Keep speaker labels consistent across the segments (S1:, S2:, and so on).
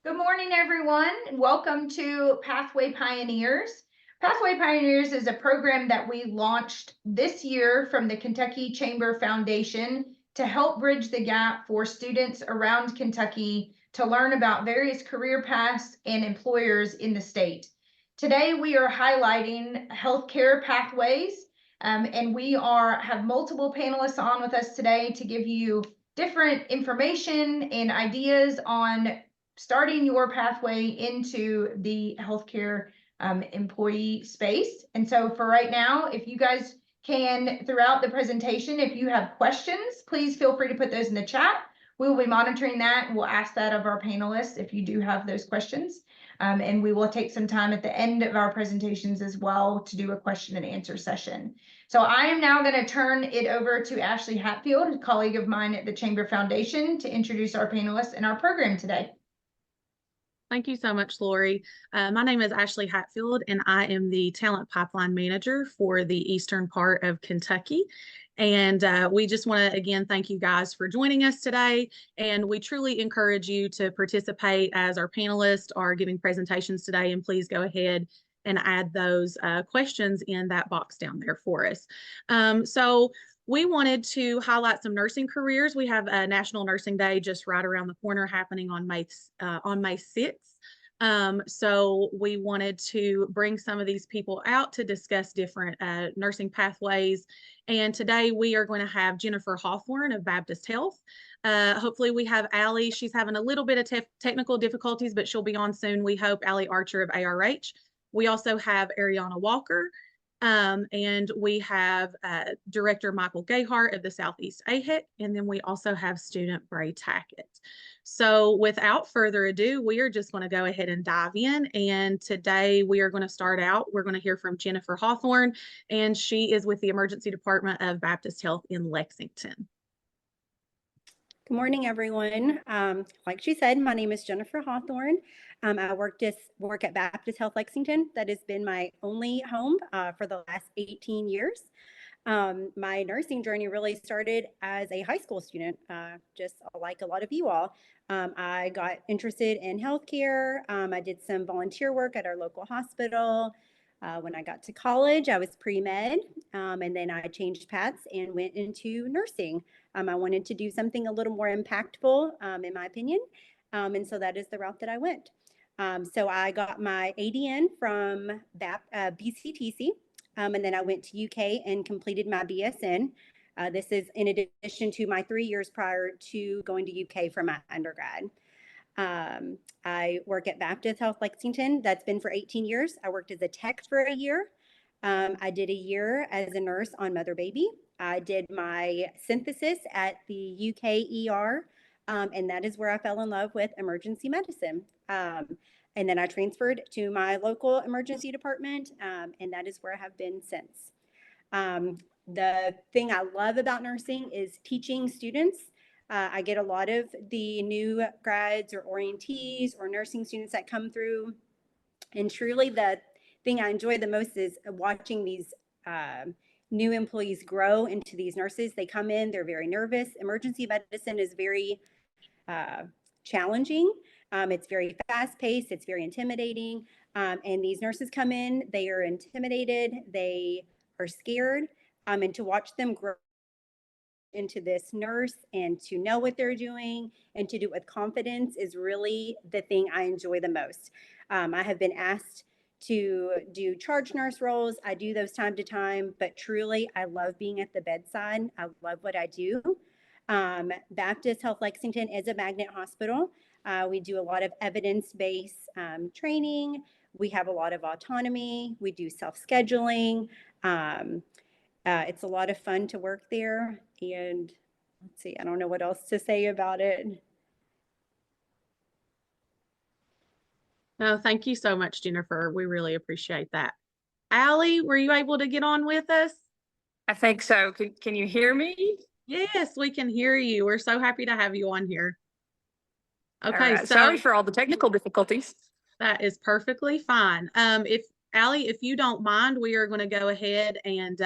S1: Good morning, everyone, and welcome to Pathway Pioneers. Pathway Pioneers is a program that we launched this year from the Kentucky Chamber Foundation to help bridge the gap for students around Kentucky to learn about various career paths and employers in the state. Today, we are highlighting healthcare pathways, and we have multiple panelists on with us today to give you different information and ideas on starting your pathway into the healthcare employee space. And so for right now, if you guys can, throughout the presentation, if you have questions, please feel free to put those in the chat. We will be monitoring that and we'll ask that of our panelists if you do have those questions. And we will take some time at the end of our presentations as well to do a question and answer session. So I am now going to turn it over to Ashley Hatfield, a colleague of mine at the Chamber Foundation, to introduce our panelists in our program today.
S2: Thank you so much, Lori. My name is Ashley Hatfield, and I am the Talent Pipeline Manager for the eastern part of Kentucky. And we just want to, again, thank you guys for joining us today. And we truly encourage you to participate as our panelists are giving presentations today. And please go ahead and add those questions in that box down there for us. We wanted to highlight some nursing careers. We have a National Nursing Day just right around the corner happening on May 6th. So we wanted to bring some of these people out to discuss different nursing pathways. And today we are going to have Jennifer Hawthorne of Baptist Health. Hopefully we have Allie. She's having a little bit of technical difficulties, but she'll be on soon. We hope Allie Archer of ARH. We also have Ariana Walker. And we have Director Michael Gayhart of the Southeast AHEC, and then we also have student Bray Tackett. So without further ado, we are just going to go ahead and dive in. And today we are going to start out. We're going to hear from Jennifer Hawthorne, and she is with the Emergency Department of Baptist Health in Lexington.
S3: Good morning, everyone. Like she said, my name is Jennifer Hawthorne. I work at Baptist Health Lexington. That has been my only home for the last 18 years. My nursing journey really started as a high school student, just like a lot of you all. I got interested in healthcare. I did some volunteer work at our local hospital. When I got to college, I was pre-med, and then I changed paths and went into nursing. I wanted to do something a little more impactful, in my opinion, and so that is the route that I went. So I got my ADN from BCTC, and then I went to UK and completed my BSN. This is in addition to my 3 years prior to going to UK for my undergrad. I work at Baptist Health Lexington. That's been for 18 years. I worked as a tech for a year. I did a year as a nurse on Mother Baby. I did my synthesis at the UK ER, and that is where I fell in love with emergency medicine. And then I transferred to my local emergency department, and that is where I have been since. The thing I love about nursing is teaching students. I get a lot of the new grads or orientees or nursing students that come through. And truly the thing I enjoy the most is watching these new employees grow into these nurses. They come in, they're very nervous. Emergency medicine is very challenging. It's very fast paced, it's very intimidating. And these nurses come in, they are intimidated, they are scared. And to watch them grow into this nurse and to know what they're doing and to do it with confidence is really the thing I enjoy the most. I have been asked to do charge nurse roles. I do those time to time, but truly I love being at the bedside. I love what I do. Baptist Health Lexington is a magnet hospital. We do a lot of evidence-based training. We have a lot of autonomy. We do self-scheduling. It's a lot of fun to work there. And let's see, I don't know what else to say about it.
S2: No, thank you so much, Jennifer. We really appreciate that. Allie, were you able to get on with us?
S4: I think so. Can you hear me?
S2: Yes, we can hear you. We're so happy to have you on here. Okay,
S4: right. Sorry for all the technical difficulties.
S2: That is perfectly fine. Allie, if you don't mind, we are going to go ahead and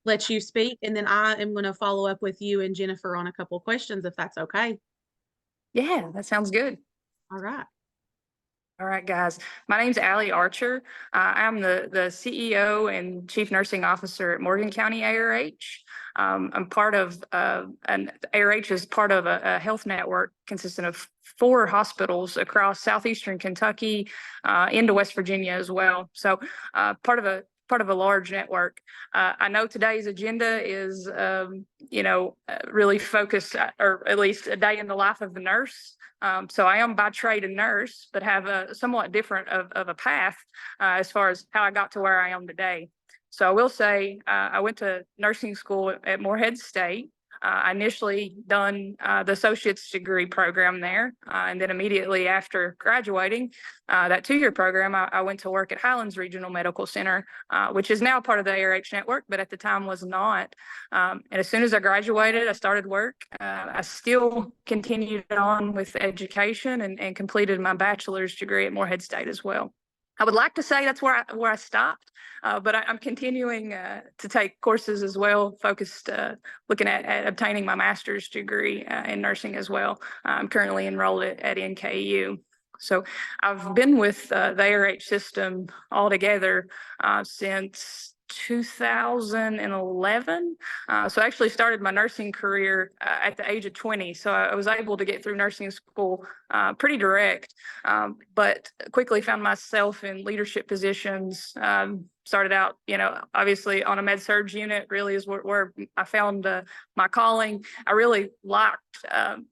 S2: let you speak, and then I am going to follow up with you and Jennifer on a couple questions, if that's okay.
S4: Yeah, that sounds good.
S2: All right.
S4: All right, guys. My name's Allie Archer. I'm the CEO and Chief Nursing Officer at Morgan County ARH. I'm part of, and ARH is part of a health network consisting of 4 hospitals across southeastern Kentucky, into West Virginia as well. So part of a large network. I know today's agenda is, really focused, or at least a day in the life of the nurse. So I am by trade a nurse, but have a somewhat different of a path as far as how I got to where I am today. So I will say I went to nursing school at Morehead State. I initially done the associate's degree program there, and then immediately after graduating that 2-year program, I went to work at Highlands Regional Medical Center, which is now part of the ARH network, but at the time was not. And as soon as I graduated, I started work. I still continued on with education and completed my bachelor's degree at Morehead State as well. I would like to say that's where I stopped, but I'm continuing to take courses as well, focused looking at obtaining my master's degree in nursing as well. I'm currently enrolled at NKU. So I've been with the ARH system altogether since 2011. So I actually started my nursing career at the age of 20. So I was able to get through nursing school pretty direct, but quickly found myself in leadership positions. Started out, obviously on a med surg unit really is where I found my calling. I really liked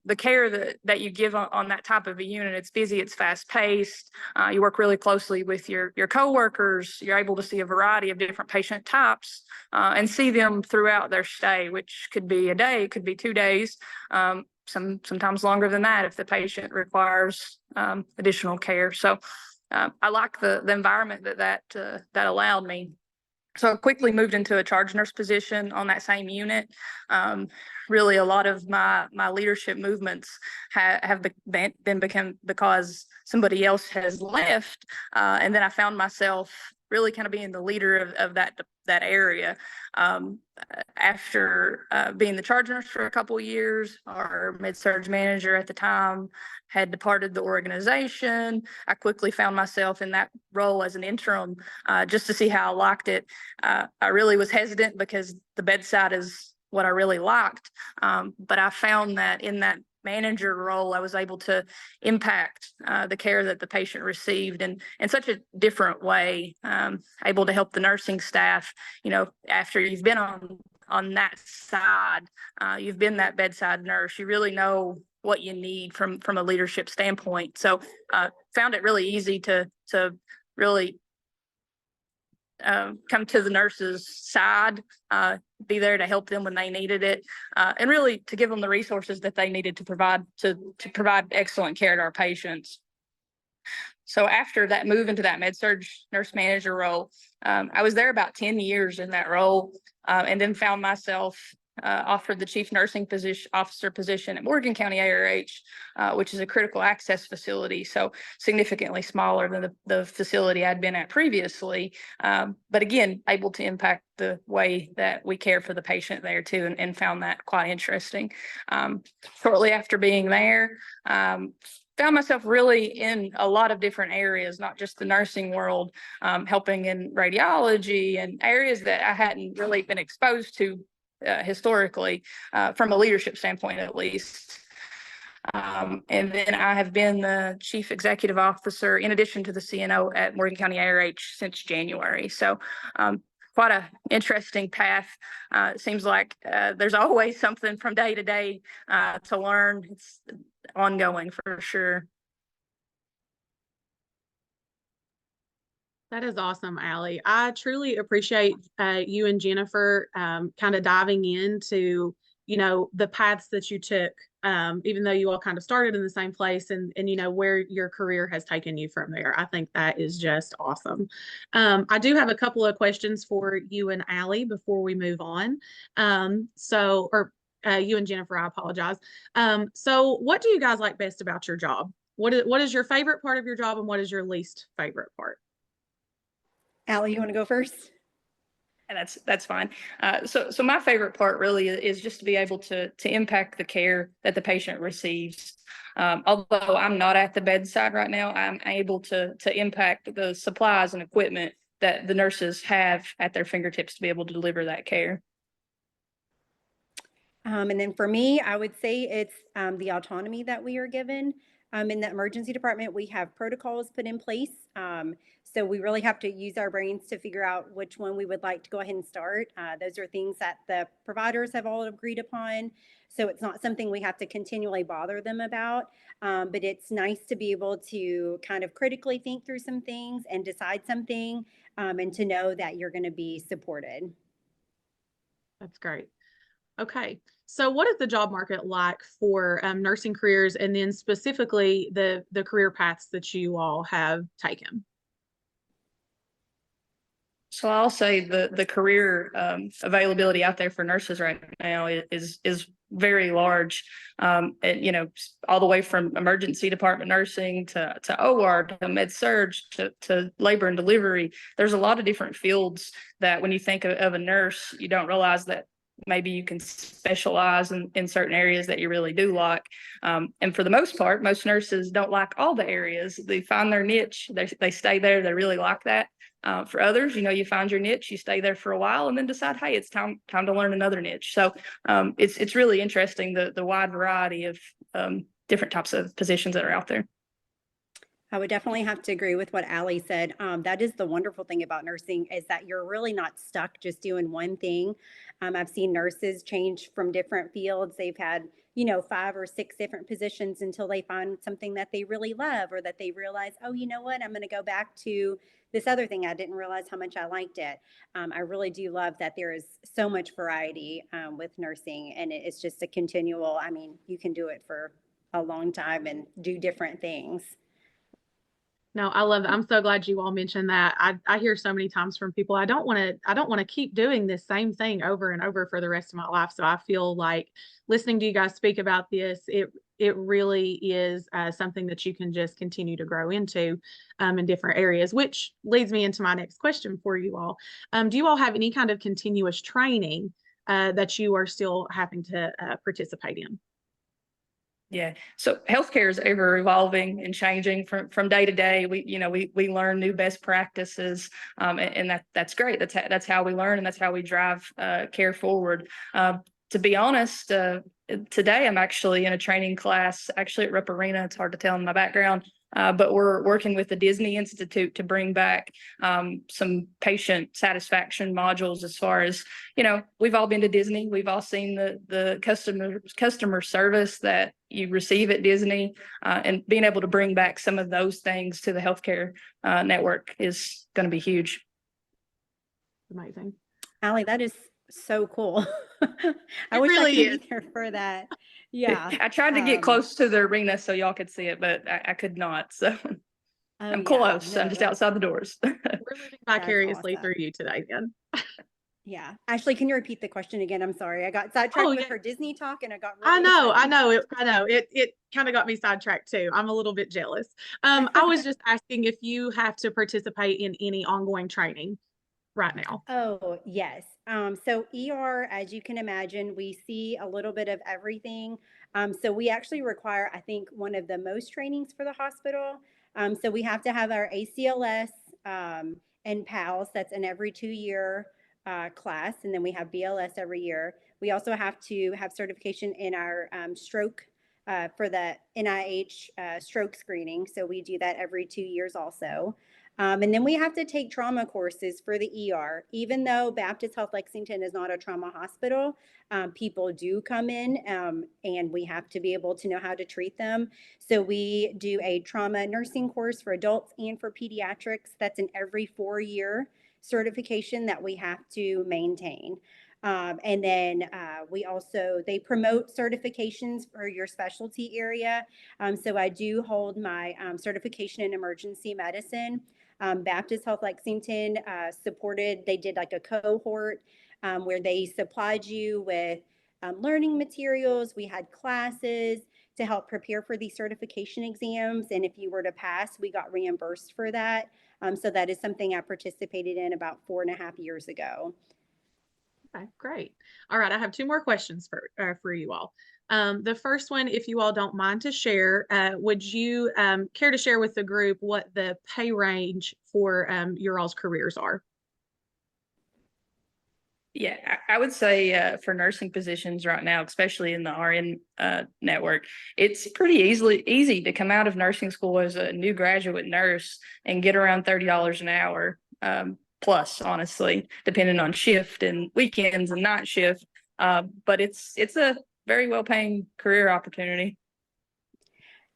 S4: the care that you give on that type of a unit. It's busy, it's fast paced. You work really closely with your coworkers. You're able to see a variety of different patient types and see them throughout their stay, which could be a day, it could be 2 days. Sometimes longer than that if the patient requires additional care. So I like the environment that allowed me. So I quickly moved into a charge nurse position on that same unit. Really, a lot of my leadership movements have been become because somebody else has left, and then I found myself really kind of being the leader of that area. After being the charge nurse for a couple of years, our med-surg manager at the time had departed the organization. I quickly found myself in that role as an interim just to see how I liked it. I really was hesitant because the bedside is what I really liked, but I found that in that manager role, I was able to impact the care that the patient received in such a different way, able to help the nursing staff, after you've been on that side, you've been that bedside nurse, you really know what you need from a leadership standpoint. So found it really easy to really come to the nurses' side, be there to help them when they needed it, and really to give them the resources that they needed to provide excellent care to our patients. So after that move into that med-surg nurse manager role, I was there about 10 years in that role, and then found myself offered the chief nursing officer position at Morgan County ARH, which is a critical access facility, so significantly smaller than the facility I'd been at previously, but again, able to impact the way that we care for the patient there too, and found that quite interesting. Shortly after being there, found myself really in a lot of different areas, not just the nursing world, helping in radiology and areas that I hadn't really been exposed to historically, from a leadership standpoint, at least. And then I have been the chief executive officer in addition to the CNO at Morgan County ARH since January. So quite an interesting path. It seems like there's always something from day to day to learn. It's ongoing for sure.
S2: That is awesome, Allie. I truly appreciate you and Jennifer kind of diving into, the paths that you took, even though you all kind of started in the same place and where your career has taken you from there. I think that is just awesome. I do have a couple of questions for you and Allie before we move on. You and Jennifer, I apologize. So what do you guys like best about your job? What is your favorite part of your job and what is your least favorite part?
S3: Allie, you want to go first?
S4: That's fine. So my favorite part really is just to be able to impact the care that the patient receives. Although I'm not at the bedside right now, I'm able to impact the supplies and equipment that the nurses have at their fingertips to be able to deliver that care.
S3: And then for me, I would say it's the autonomy that we are given. In the emergency department, we have protocols put in place. So we really have to use our brains to figure out which one we would like to go ahead and start. Those are things that the providers have all agreed upon. So it's not something we have to continually bother them about. But it's nice to be able to kind of critically think through some things and decide something, and to know that you're going to be supported.
S2: That's great. Okay. So what is the job market like for nursing careers, and then specifically the career paths that you all have taken?
S4: So I'll say the career availability out there for nurses right now is very large. And all the way from emergency department nursing to OR to med surg to labor and delivery. There's a lot of different fields that when you think of a nurse, you don't realize that maybe you can specialize in certain areas that you really do like. And for the most part, most nurses don't like all the areas. They find their niche, they stay there, they really like that. For others, you find your niche, you stay there for a while and then decide, hey, it's time to learn another niche. So it's really interesting, the wide variety of different types of positions that are out there.
S3: I would definitely have to agree with what Allie said. That is the wonderful thing about nursing, is that you're really not stuck just doing one thing. I've seen nurses change from different fields. They've had, 5 or 6 different positions until they find something that they really love, or that they realize, oh, you know what, I'm going to go back to this other thing. I didn't realize how much I liked it. I really do love that there is so much variety with nursing, and it's just a continual, you can do it for a long time and do different things.
S2: No, I love that. I'm so glad you all mentioned that. I hear so many times from people, I don't want to keep doing this same thing over and over for the rest of my life. So I feel like listening to you guys speak about this, it really is something that you can just continue to grow into in different areas, which leads me into my next question for you all. Do you all have any kind of continuous training that you are still having to participate in?
S4: Yeah. So healthcare is ever evolving and changing from day to day. We learn new best practices, and that's great. That's how we learn, and that's how we drive care forward. To be honest, today I'm actually in a training class, actually at Rupp Arena. It's hard to tell in my background. But we're working with the Disney Institute to bring back some patient satisfaction modules, as far as, we've all been to Disney. We've all seen the customer service that you receive at Disney, and being able to bring back some of those things to the healthcare network is going to be huge.
S2: Amazing.
S3: Allie, that is so cool. I
S2: It
S3: wish
S2: really
S3: I could
S2: is.
S3: be there for that. Yeah.
S4: I tried to get close to the arena so y'all could see it, but I could not. So
S3: Oh,
S4: I'm
S3: yeah.
S4: close.
S3: No,
S4: I'm just outside the doors.
S2: We're living vicariously
S3: awesome.
S2: through you today, then.
S3: Yeah. Ashley, can you repeat the question again? I'm sorry. I got sidetracked
S2: Oh,
S3: with
S2: yeah.
S3: her Disney talk, and I got
S2: I
S3: really
S2: know.
S3: excited.
S2: It kind of got me sidetracked too. I'm a little bit jealous. I was just asking if you have to participate in any ongoing training right now.
S3: Oh, yes. So ER, as you can imagine, we see a little bit of everything. So we actually require, I think, one of the most trainings for the hospital. So we have to have our ACLS and PALS. That's an every 2-year class. And then we have BLS every year. We also have to have certification in our stroke for the NIH stroke screening. So we do that every 2 years also. And then we have to take trauma courses for the ER. Even though Baptist Health Lexington is not a trauma hospital, people do come in, and we have to be able to know how to treat them. So we do a trauma nursing course for adults and for pediatrics. That's an every 4-year certification that we have to maintain. And then they promote certifications for your specialty area. So I do hold my certification in emergency medicine. Baptist Health Lexington they did like a cohort where they supplied you with learning materials. We had classes to help prepare for these certification exams. And if you were to pass, we got reimbursed for that. So that is something I participated in about 4.5 years ago.
S2: Okay, great. All right, I have two more questions for you all. The first one, if you all don't mind to share, would you care to share with the group what the pay range for your all's careers are?
S4: Yeah, I would say for nursing positions right now, especially in the RN network, it's pretty easy to come out of nursing school as a new graduate nurse and get around $30 an hour, plus, honestly, depending on shift and weekends and night shift. But it's a very well paying career opportunity.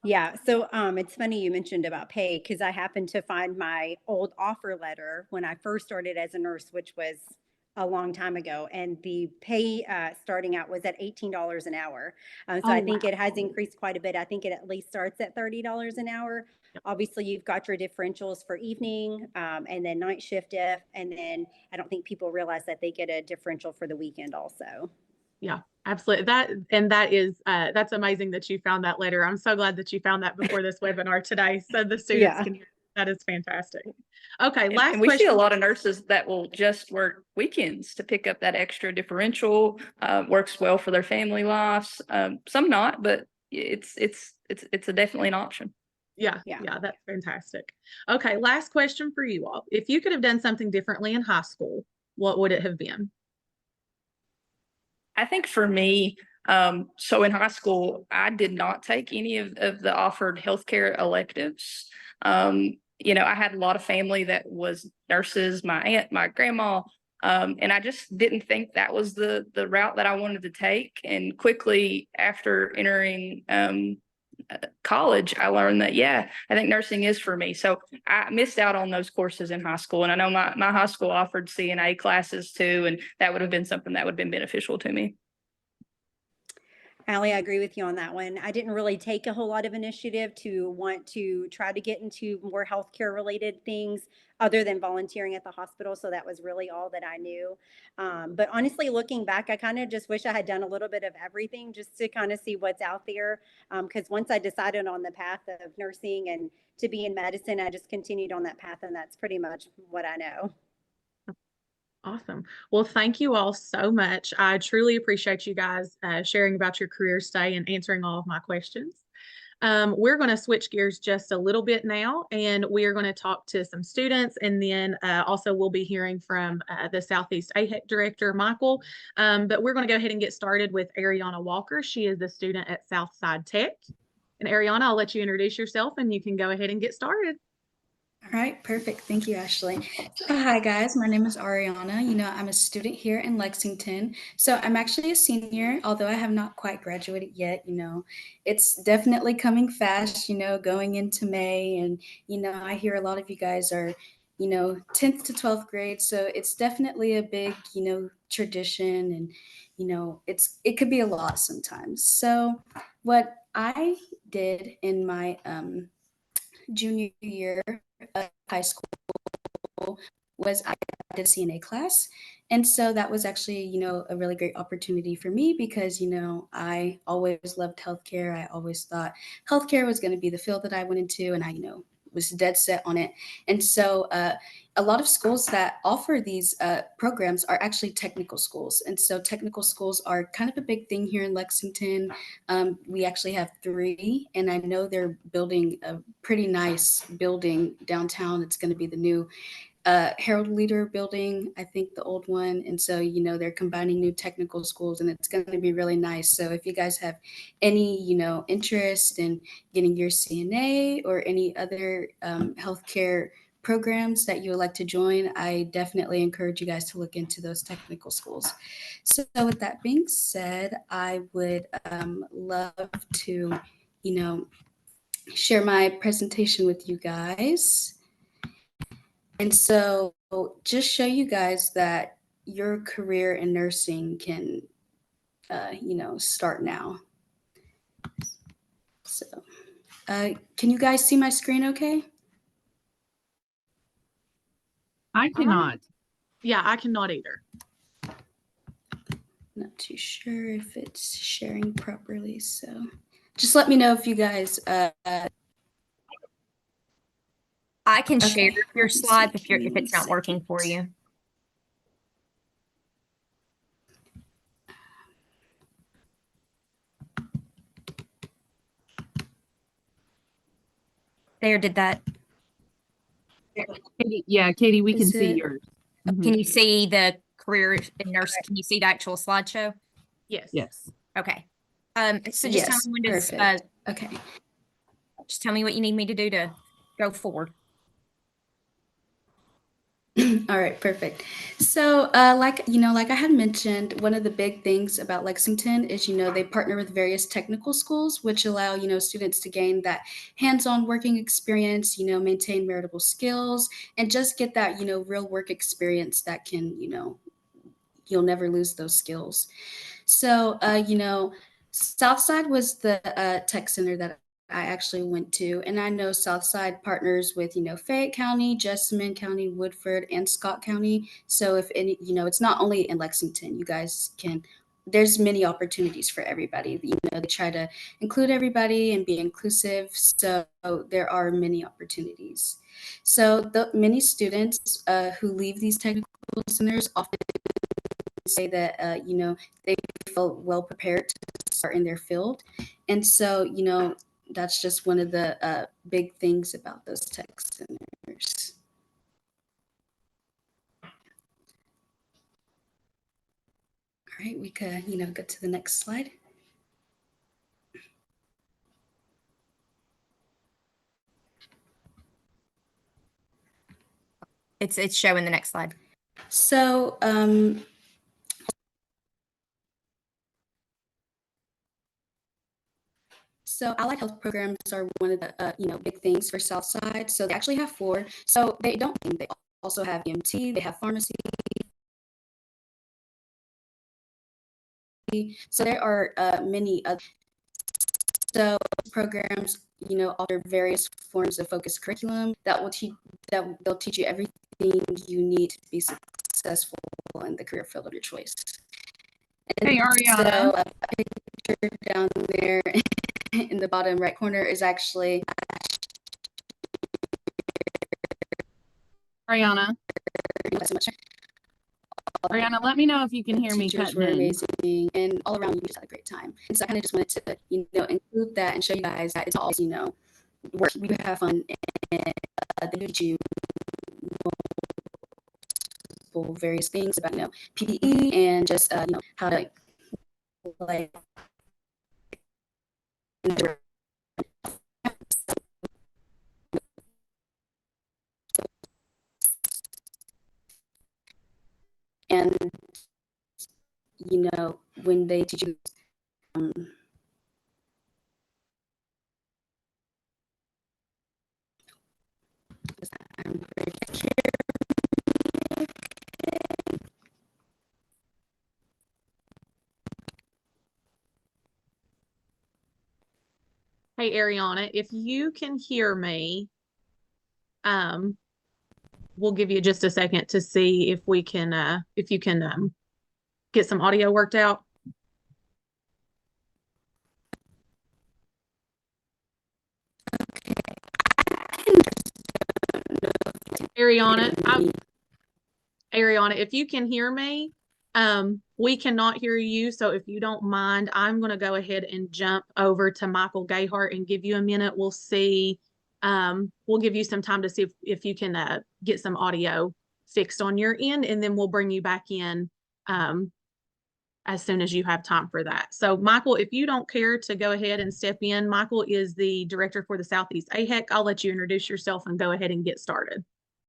S3: Yeah, so it's funny you mentioned about pay because I happened to find my old offer letter when I first started as a nurse, which was a long time ago, and the pay starting out was at $18 an hour. So
S2: Oh,
S3: I think
S2: wow.
S3: it has increased quite a bit. I think it at least starts at $30 an hour.
S2: Yep.
S3: Obviously, you've got your differentials for evening and then night shift if, and then I don't think people realize that they get a differential for the weekend also.
S2: Yeah, absolutely. That is that's amazing that you found that later. I'm so glad that you found that before this webinar today, so the students
S3: Yeah.
S2: can hear. That is fantastic. Okay,
S4: And
S2: last
S4: we see a
S2: question.
S4: lot of nurses that will just work weekends to pick up that extra differential. Works well for their family lives. Some not, but it's definitely an option.
S2: Yeah,
S3: Yeah.
S2: yeah, that's fantastic. Okay, last question for you all. If you could have done something differently in high school, what would it have been?
S4: I think for me, so in high school, I did not take any of the offered healthcare electives. I had a lot of family that was nurses, my aunt, my grandma, and I just didn't think that was the route that I wanted to take. And quickly after entering college, I learned that, yeah, I think nursing is for me. So I missed out on those courses in high school. And I know my high school offered CNA classes too, and that would have been something that would have been beneficial to me.
S3: Allie, I agree with you on that one. I didn't really take a whole lot of initiative to want to try to get into more healthcare related things other than volunteering at the hospital. So that was really all that I knew. But honestly, looking back, I kind of just wish I had done a little bit of everything just to kind of see what's out there. Because once I decided on the path of nursing and to be in medicine, I just continued on that path. And that's pretty much what I know.
S2: Awesome. Well, thank you all so much. I truly appreciate you guys sharing about your careers today and answering all of my questions. We're going to switch gears just a little bit now, and we are going to talk to some students, and then also we'll be hearing from the Southeast AHEC Director, Michael. But we're going to go ahead and get started with Ariana Walker. She is a student at Southside Tech. And Ariana, I'll let you introduce yourself, and you can go ahead and get started.
S5: All right, perfect. Thank you, Ashley. Hi, guys. My name is Ariana. I'm a student here in Lexington. So I'm actually a senior, although I have not quite graduated yet. It's definitely coming fast, going into May. And, I hear a lot of you guys are, 10th to 12th grade. So it's definitely a big, tradition. And, it could be a lot sometimes. So what I did in my junior year of high school was I did a CNA class. And so that was actually, a really great opportunity for me because, I always loved healthcare. I always thought healthcare was going to be the field that I went into, and I, was dead set on it. And so a lot of schools that offer these programs are actually technical schools. And so technical schools are kind of a big thing here in Lexington. We actually have 3, and I know they're building a pretty nice building downtown. It's going to be the new Harold Leader building, I think the old one. And so, they're combining new technical schools, and it's going to be really nice. So if you guys have any, interest in getting your CNA or any other healthcare programs that you would like to join, I definitely encourage you guys to look into those technical schools. So with that being said, I would love to, share my presentation with you guys. And so just show you guys that your career in nursing can, start now. So can you guys see my screen okay?
S6: I cannot.
S2: Yeah, I cannot either.
S5: Not too sure if it's sharing properly. So just let me know if you guys.
S7: I can share your
S5: let me see.
S7: slides if
S5: Give me
S7: it's not
S5: one
S7: working for
S5: second.
S7: you. There did that.
S6: Katie, yeah, Katie, we can
S5: Is
S6: see
S5: it-
S6: yours. Mhm.
S7: Can you see the career in nurse? Can you see the actual slideshow?
S2: Yes.
S6: Yes.
S7: Okay. So just tell
S5: Yes,
S7: me when to,
S5: perfect. Okay.
S7: just tell me what you need me to do to go forward.
S5: All right, perfect. So, like I had mentioned, one of the big things about Lexington is, they partner with various technical schools, which allow, students to gain that hands-on working experience, maintain meritable skills, and just get that, real work experience that can, you'll never lose those skills. So, Southside was the tech center that I actually went to, and I know Southside partners with, Fayette County, Jessamine County, Woodford, and Scott County. So if any, it's not only in Lexington, you guys can, there's many opportunities for everybody. They try to include everybody and be inclusive. So there are many opportunities. So the many students who leave these technical centers often say that, they feel well prepared to start in their field. And so, that's just one of the big things about those tech centers. All right, we could, go to the next slide.
S7: It's showing the next slide.
S5: So, allied health programs are one of the big things for Southside. So they actually have 4. So they also have EMT, they have pharmacy. So there are many other programs, offer various forms of focused curriculum that they'll teach you everything you need to be successful in the career field of your choice. And
S6: Hey, Ariana.
S5: so a picture down there in the bottom right corner is actually
S6: Ariana. Ariana, let me know if you can hear me
S5: teachers
S6: cutting
S5: were
S6: in.
S5: amazing, and all around we just had a great time. And so I kind of just wanted to, include that and show you guys that it's always, work. We have fun, and they teach you various things about, PPE and just, how to like. And when they teach you I'm very
S2: Hey, Ariana, if you can hear me, we'll give you just a second to see if we can, if you can, get some audio worked out. Ariana, Ariana, if you can hear me, we cannot hear you. So if you don't mind, I'm going to go ahead and jump over to Michael Gayhart and give you a minute. We'll see. We'll give you some time to see if you can get some audio fixed on your end, and then we'll bring you back in as soon as you have time for that. So Michael, if you don't care to go ahead and step in, Michael is the director for the Southeast AHEC. I'll let you introduce yourself and go ahead and get started.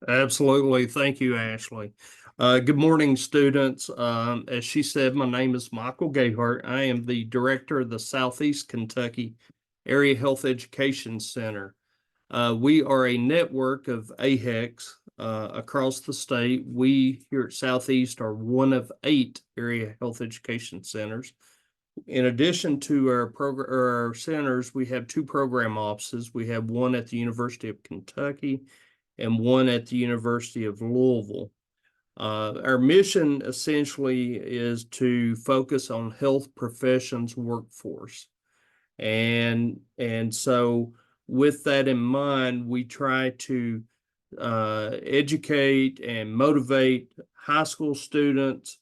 S8: Absolutely. Thank you, Ashley. Good morning, students. As she said, my name is Michael Gayhart. I am the director of the Southeast Kentucky Area Health Education Center. We are a network of AHECs across the state. We here at Southeast are one of 8 area health education centers. In addition to our centers, we have 2 program offices. We have one at the University of Kentucky and one at the University of Louisville. Our mission essentially is to focus on health professions workforce. And so with that in mind, we try to educate and motivate high school students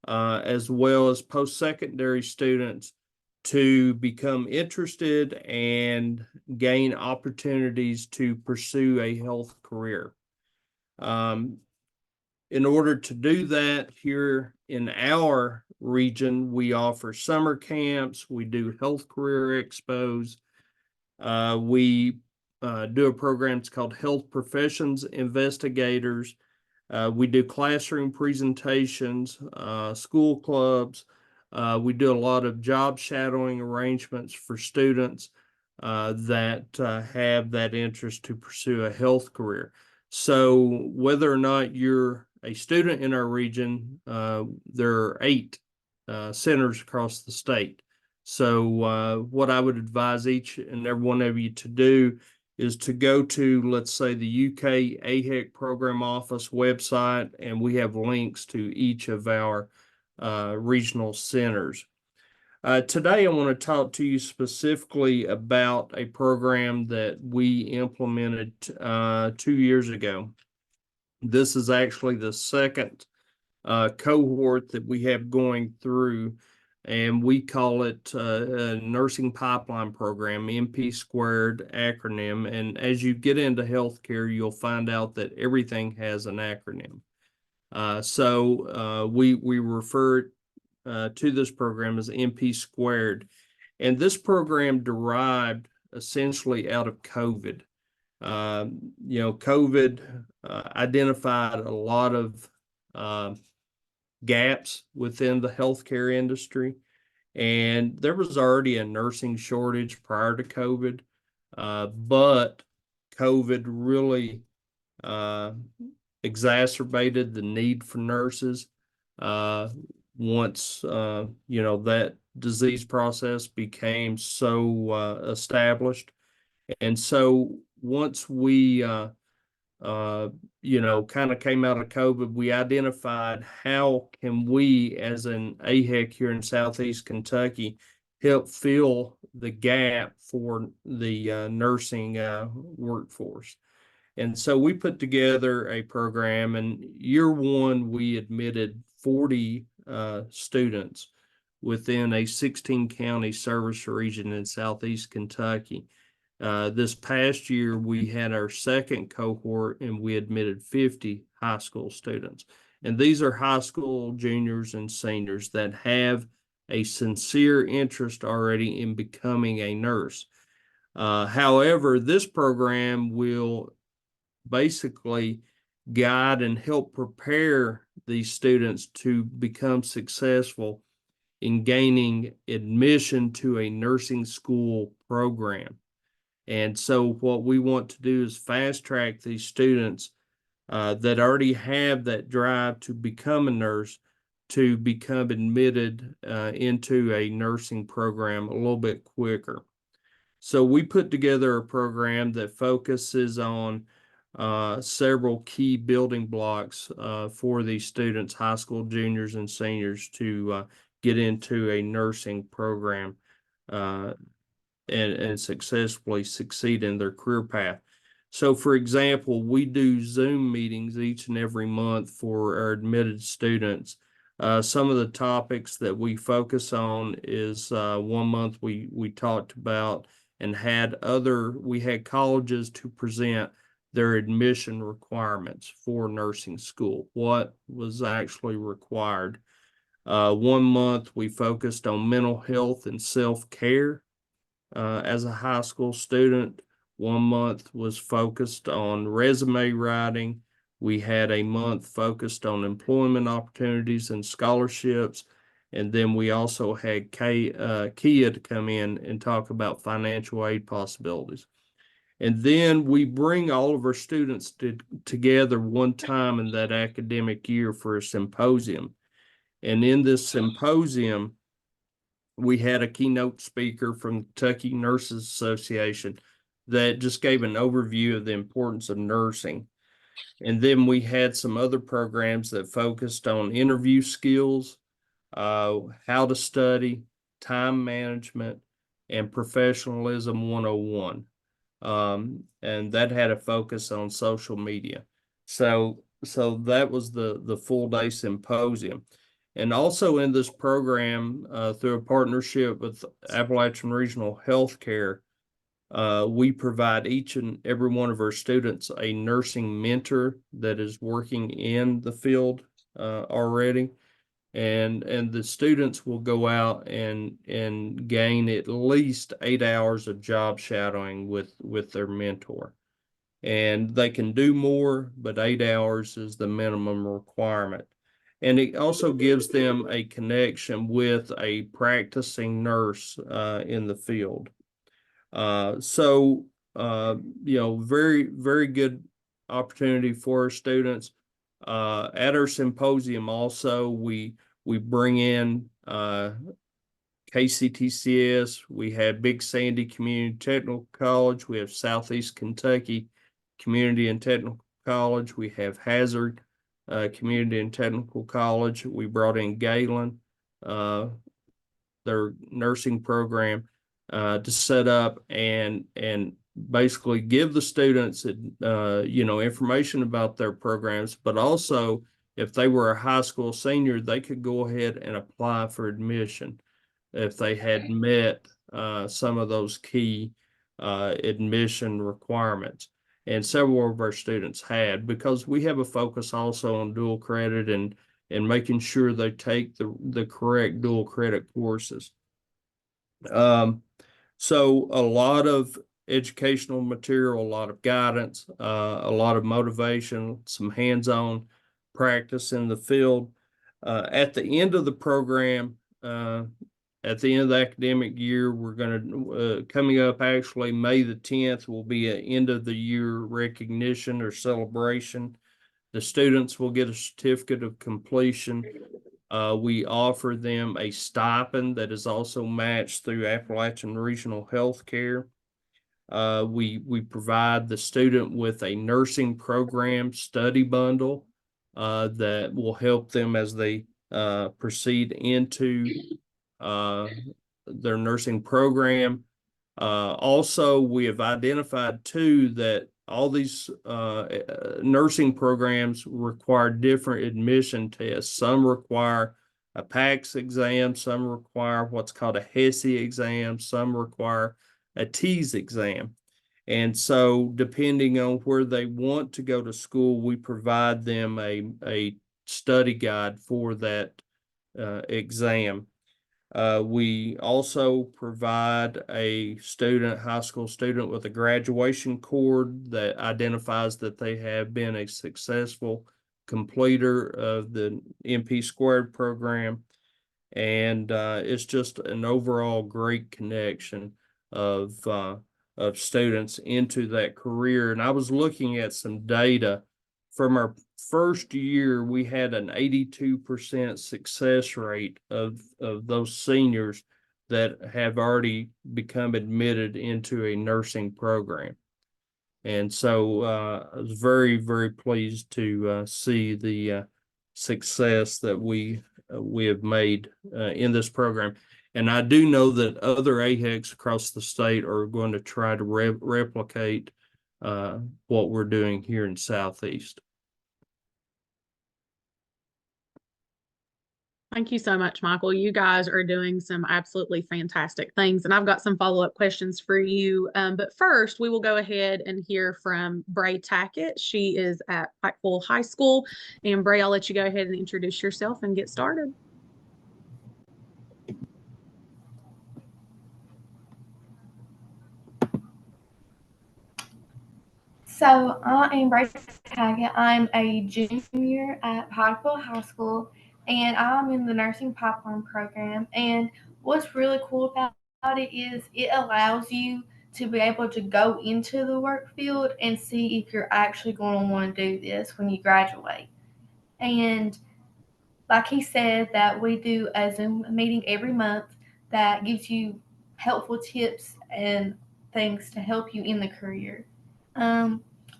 S8: as well as post-secondary students to become interested and gain opportunities to pursue a health career. In order to do that, here in our region, we offer summer camps, we do health career expos, we do a program, it's called Health Professions Investigators. We do classroom presentations, school clubs. We do a lot of job shadowing arrangements for students that have that interest to pursue a health career. So whether or not you're a student in our region, there are 8 centers across the state. So what I would advise each and every one of you to do is to go to, let's say, the UK AHEC program office website, and we have links to each of our regional centers. Today, I want to talk to you specifically about a program that we implemented 2 years ago. This is actually the second cohort that we have going through, and we call it a Nursing Pipeline Program, NP squared acronym. And as you get into healthcare, you'll find out that everything has an acronym. So we refer to this program as NP squared. And this program derived essentially out of COVID. COVID identified a lot of gaps within the healthcare industry. And there was already a nursing shortage prior to COVID, but COVID really exacerbated the need for nurses once that disease process became so established. And so once we kind of came out of COVID, we identified how can we as an AHEC here in Southeast Kentucky help fill the gap for the nursing workforce. And so we put together a program, and year one, we admitted 40 students within a 16-county service region in Southeast Kentucky. This past year, we had our second cohort, and we admitted 50 high school students. And these are high school juniors and seniors that have a sincere interest already in becoming a nurse. However, this program will basically guide and help prepare these students to become successful in gaining admission to a nursing school program. And so what we want to do is fast track these students that already have that drive to become a nurse to become admitted into a nursing program a little bit quicker. So we put together a program that focuses on several key building blocks for these students, high school juniors and seniors, to get into a nursing program and successfully succeed in their career path. So, for example, we do Zoom meetings each and every month for our admitted students. Some of the topics that we focus on is 1 month we talked about and we had colleges to present their admission requirements for nursing school, what was actually required. 1 month we focused on mental health and self-care as a high school student. 1 month was focused on resume writing. We had a month focused on employment opportunities and scholarships. And then we also had Kia to come in and talk about financial aid possibilities. And then we bring all of our students together one time in that academic year for a symposium. And in this symposium, we had a keynote speaker from Kentucky Nurses Association that just gave an overview of the importance of nursing. And then we had some other programs that focused on interview skills, how to study, time management, and professionalism 101. And that had a focus on social media. So that was the full day symposium. And also in this program, through a partnership with Appalachian Regional Healthcare, we provide each and every one of our students a nursing mentor that is working in the field already. And the students will go out and gain at least 8 hours of job shadowing with their mentor. And they can do more, but 8 hours is the minimum requirement. And it also gives them a connection with a practicing nurse in the field. Very, very good opportunity for our students. At our symposium also, we bring in KCTCS, we have Big Sandy Community Technical College, we have Southeast Kentucky Community and Technical College, we have Hazard Community and Technical College. We brought in Galen, their nursing program, to set up and basically give the students information about their programs, but also if they were a high school senior, they could go ahead and apply for admission if they had met some of those key admission requirements. And several of our students had, because we have a focus also on dual credit and making sure they take the correct dual credit courses. So a lot of educational material, a lot of guidance, a lot of motivation, some hands-on practice in the field. At the end of the program, at the end of the academic year, we're going to, coming up actually, May the 10th will be an end of the year recognition or celebration. The students will get a certificate of completion. We offer them a stipend that is also matched through Appalachian Regional Healthcare. We provide the student with a nursing program study bundle that will help them as they proceed into their nursing program. Also, we have identified too that all these nursing programs require different admission tests. Some require a PACS exam, some require what's called a HESI exam, some require a TEAS exam. And so depending on where they want to go to school, we provide them a study guide for that exam. We also provide a high school student with a graduation cord that identifies that they have been a successful completer of the NP Squared program. And it's just an overall great connection of students into that career. And I was looking at some data from our first year. We had an 82% success rate of those seniors that have already become admitted into a nursing program. And so I was very, very pleased to see the success that we have made in this program. And I do know that other AHECs across the state are going to try to replicate what we're doing here in Southeast.
S2: Thank you so much, Michael. You guys are doing some absolutely fantastic things, and I've got some follow-up questions for you. But first, we will go ahead and hear from Bray Tackett. She is at Pikeville High School. And Bray, I'll let you go ahead and introduce yourself and get started.
S9: So I am Bray Tackett. I'm a junior at Pikeville High School, and I'm in the nursing pipeline program. And what's really cool about it is it allows you to be able to go into the work field and see if you're actually going to want to do this when you graduate. And like he said, that we do a Zoom meeting every month that gives you helpful tips and things to help you in the career.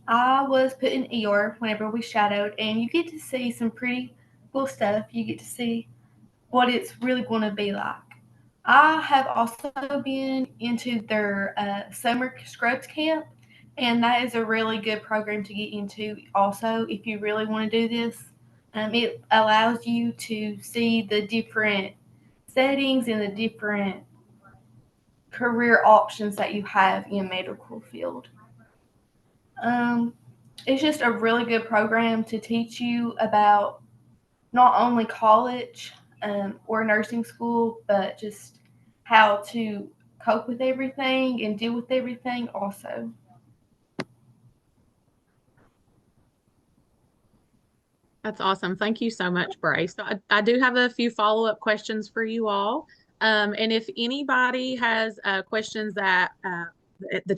S9: I was put in ER whenever we shadowed, and you get to see some pretty cool stuff. You get to see what it's really going to be like. I have also been into their summer scrubs camp, and that is a really good program to get into also if you really want to do this. It allows you to see the different settings and the different career options that you have in medical field. It's just a really good program to teach you about not only college or nursing school, but just how to cope with everything and deal with everything also.
S2: That's awesome. Thank you so much, Bray. So I do have a few follow-up questions for you all. And if anybody has questions that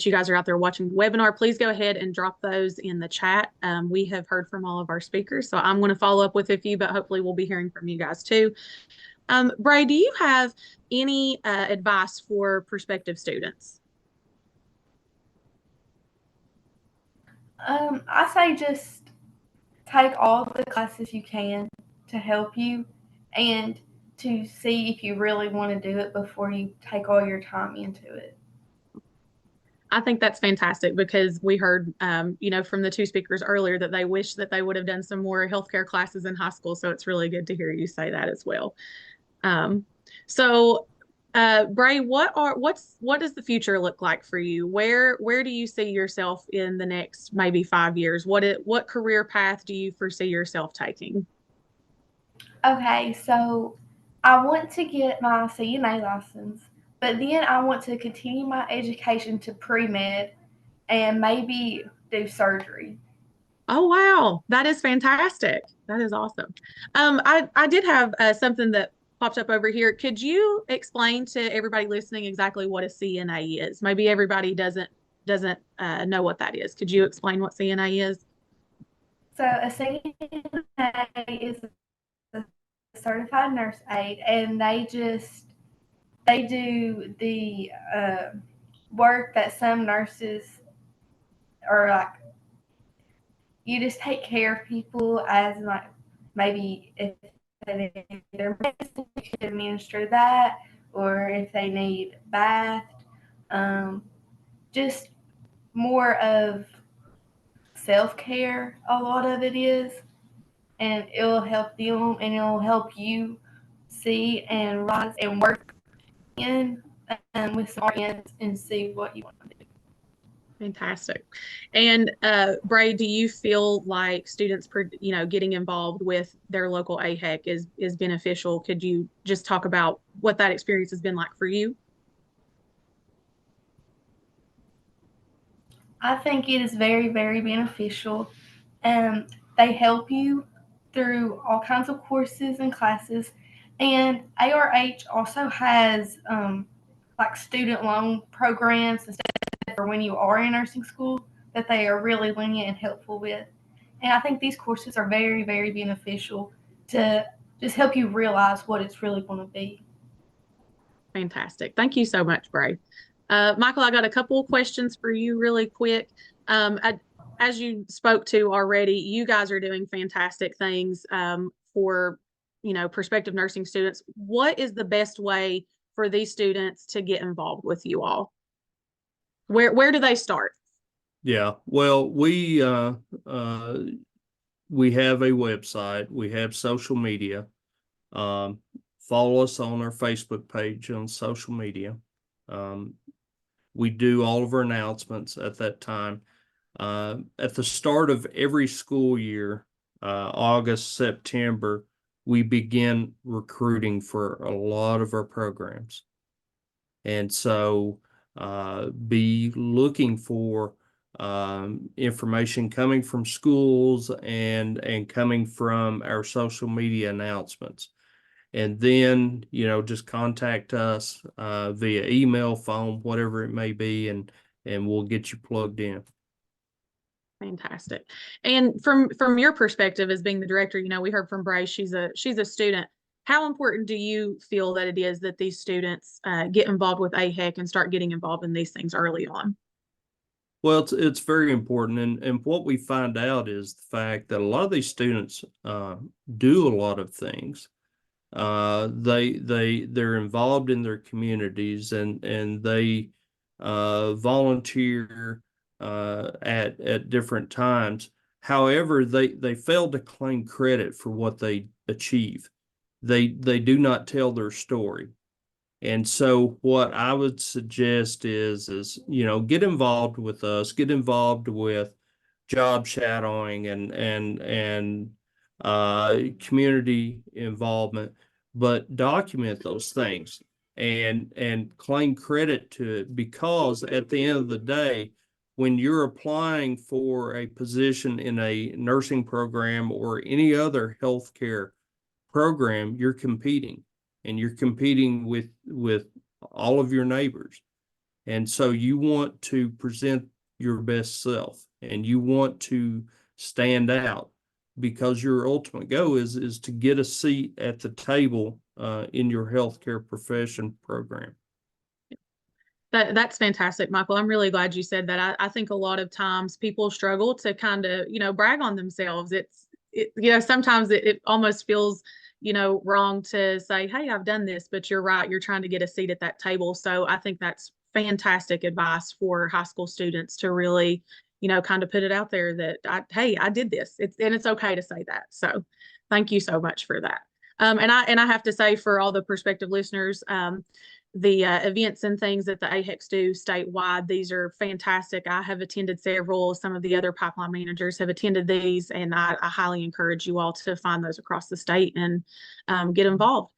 S2: you guys are out there watching the webinar, please go ahead and drop those in the chat. We have heard from all of our speakers, so I'm going to follow up with a few, but hopefully we'll be hearing from you guys too. Bray, do you have any advice for prospective students?
S9: I say just take all the classes you can to help you and to see if you really want to do it before you take all your time into it.
S2: I think that's fantastic because we heard, you know, from the two speakers earlier that they wish that they would have done some more healthcare classes in high school. So it's really good to hear you say that as well. Bray, what does the future look like for you? Where do you see yourself in the next maybe 5 years? What career path do you foresee yourself taking?
S9: Okay, so I want to get my CNA license, but then I want to continue my education to pre-med and maybe do surgery.
S2: Oh, wow. That is fantastic. That is awesome. I did have something that popped up over here. Could you explain to everybody listening exactly what a CNA is? Maybe everybody doesn't know what that is. Could you explain what CNA is?
S9: So a CNA is a certified nurse aide, and they do the work that some nurses are like. You just take care of people as like maybe if they need their medicine, you can administer that, or if they need bathed. Just more of self-care, a lot of it is, and it'll help them and it'll help you see and rise and work in with some RNs and see what you want to do.
S2: Fantastic. And Bray, do you feel like students, getting involved with their local AHEC is beneficial? Could you just talk about what that experience has been like for you?
S9: I think it is very, very beneficial. They help you through all kinds of courses and classes. And ARH also has like student loan programs and stuff for when you are in nursing school that they are really lenient and helpful with. And I think these courses are very, very beneficial to just help you realize what it's really going to be.
S2: Fantastic. Thank you so much, Bray. Michael, I got a couple of questions for you really quick. As you spoke to already, you guys are doing fantastic things for, prospective nursing students. What is the best way for these students to get involved with you all? Where do they start?
S8: Yeah, well, we have a website, we have social media. Follow us on our Facebook page on social media. We do all of our announcements at that time. At the start of every school year, August, September, we begin recruiting for a lot of our programs. And so be looking for information coming from schools and coming from our social media announcements. And then, just contact us via email, phone, whatever it may be, and we'll get you plugged in.
S2: Fantastic. And from your perspective as being the director, we heard from Bray, she's a student. How important do you feel that it is that these students get involved with AHEC and start getting involved in these things early on?
S8: Well, it's very important. And what we find out is the fact that a lot of these students do a lot of things. They're involved in their communities and they volunteer at different times. However, they fail to claim credit for what they achieve. They do not tell their story. And so what I would suggest is, get involved with us, get involved with job shadowing and community involvement, but document those things and claim credit to it, because at the end of the day, when you're applying for a position in a nursing program or any other healthcare program, you're competing, and you're competing with all of your neighbors. And so you want to present your best self, and you want to stand out, because your ultimate goal is to get a seat at the table in your healthcare profession program.
S2: That's fantastic, Michael. I'm really glad you said that. I think a lot of times people struggle to kind of, brag on themselves. Sometimes it almost feels, wrong to say, hey, I've done this, but you're right. You're trying to get a seat at that table. So I think that's fantastic advice for high school students to really, kind of put it out there that hey, I did this. It's okay to say that. So thank you so much for that. And I have to say, for all the prospective listeners, the events and things that the AHECs do statewide, these are fantastic. I have attended several. Some of the other pipeline managers have attended these, and I highly encourage you all to find those across the state and get involved.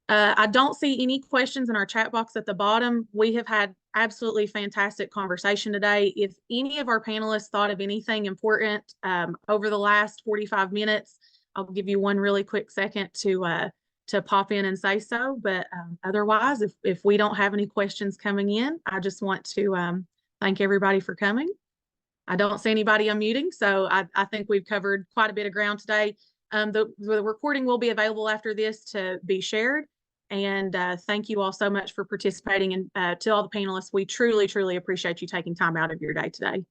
S2: I don't see any questions in our chat box at the bottom. We have had absolutely fantastic conversation today. If any of our panelists thought of anything important over the last 45 minutes, I'll give you one really quick second to pop in and say so. But otherwise, if we don't have any questions coming in, I just want to thank everybody for coming. I don't see anybody unmuting, so I think we've covered quite a bit of ground today. The recording will be available after this to be shared. And thank you all so much for participating. And to all the panelists, we truly, truly appreciate you taking time out of your day today.